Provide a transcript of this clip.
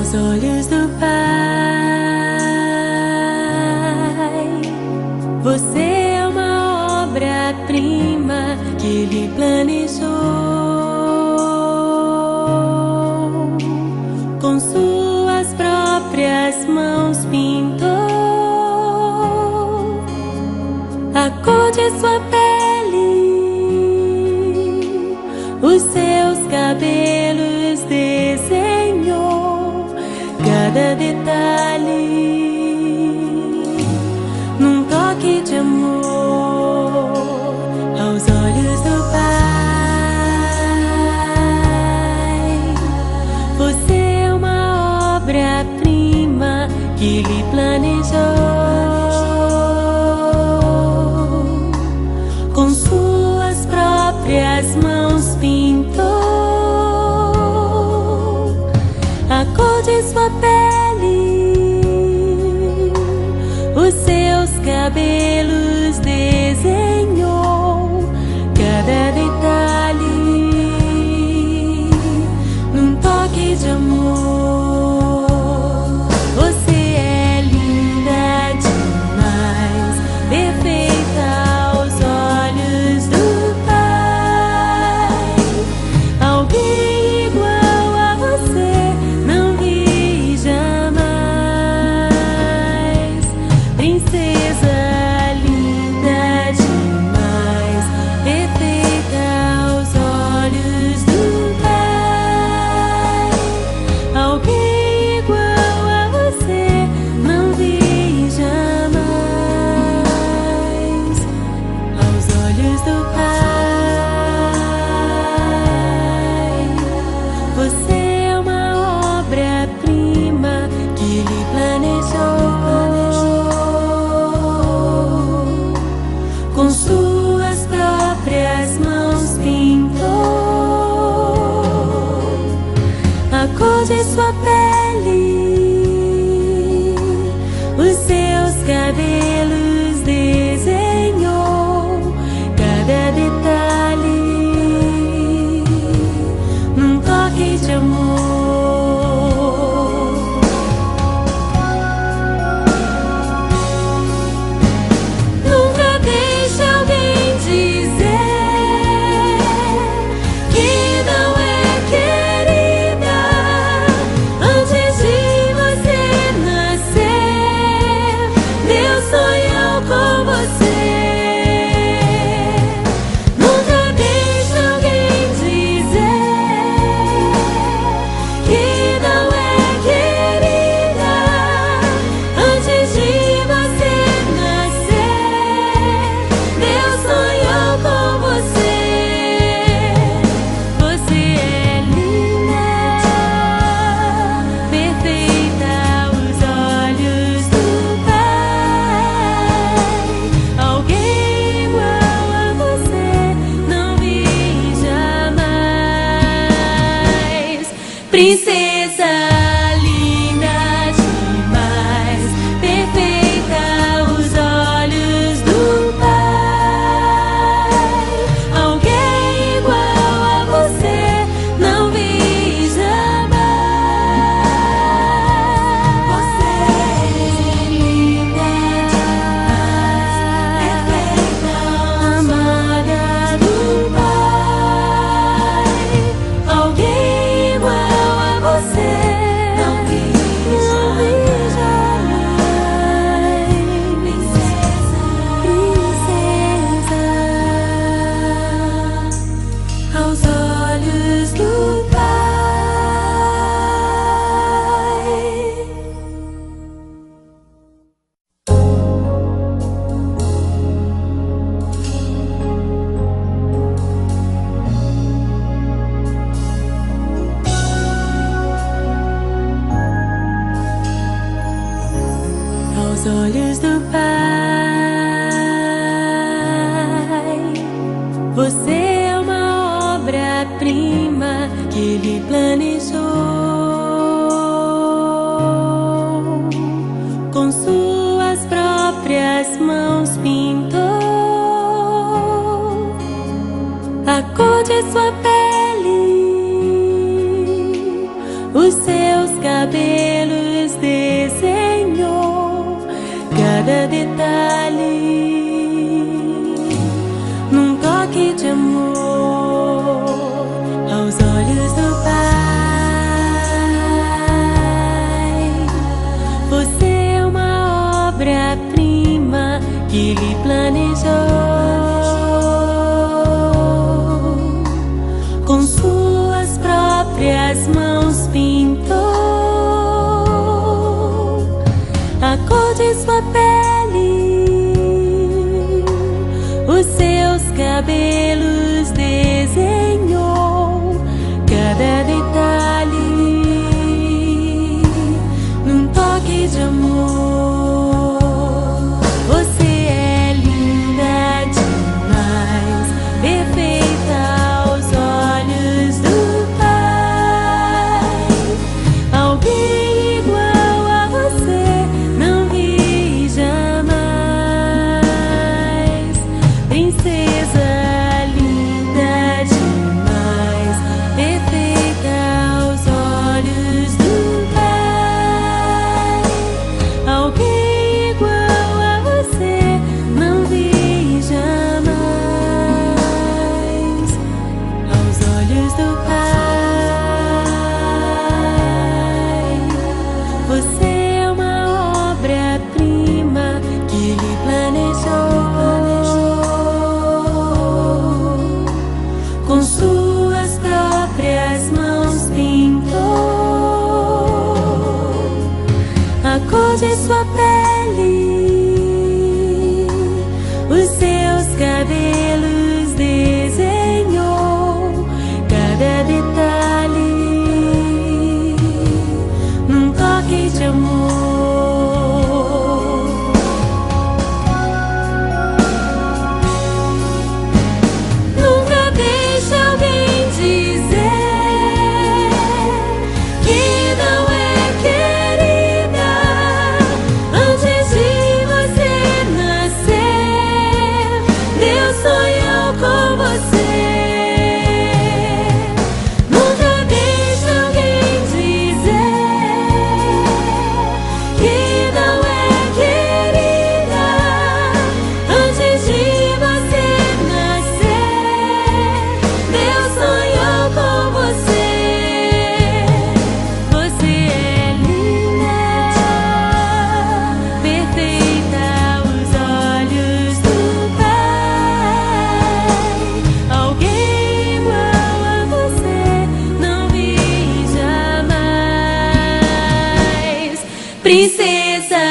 aos olhos do Pai. Você é uma obra-prima que Ele planejou, com suas próprias mãos pintou a cor de sua pele, os seus cabelos desenhou, cada detalhe num toque de amor aos olhos do Pai. Você é uma obra-prima que Ele planejou, com suas próprias mãos pintou a cor de sua pele, os seus cabelos desenhou, cada detalhe num toque de amor. Você é linda demais, perfeita aos olhos do Pai. Alguém igual a você não vi jamais. Princesa linda demais, perfeita aos olhos do Pai. Alguém igual a você não vi jamais. Aos olhos do Pai, você é uma obra-prima que Ele planejou, com suas próprias mãos pintou a cor de sua pele, os seus cabelos desenhou, cada detalhe num toque de amor. Nunca deixe alguém dizer que não é querida antes de você nascer. Deus sonhou com você. Nunca deixe alguém dizer que não é querida antes de você nascer. Deus sonhou com você. Você é linda, perfeita aos olhos do Pai. Alguém igual a você não vi jamais. Princesa linda demais, perfeita aos olhos do Pai. Alguém igual a você não vi jamais. Você é linda demais, perfeita, amada do Pai. Alguém igual a você não vi jamais. Princesa, princesa aos olhos do Pai. Aos olhos do Pai, você é uma obra-prima que Ele planejou, com suas próprias mãos pintou a cor de sua pele, os seus seus cabelos desenhou cada detalhe num toque de amor aos olhos do Pai. Você é uma obra-prima que Ele planejou, com suas próprias mãos pintou a cor de sua pele, os seus cabelos desenhou cada detalhe num toque de amor. Você é linda demais, perfeita aos olhos do Pai. Alguém igual a você não vi jamais. Princesa linda demais, perfeita aos olhos do Pai. Alguém igual a você não vi jamais. Aos olhos do Pai, você é uma obra-prima que Ele planejou, com suas próprias mãos pintou a cor de sua pele, os seus cabelos desenhou cada detalhe num toque de amor. Nunca deixe alguém dizer que não é querida antes de você nascer. Deus sonhou com você. Nunca deixe alguém dizer que não é querida antes de você nascer. Deus sonhou com você. Você é linda, perfeita aos olhos do Pai. Alguém igual a você não vi jamais. Princesa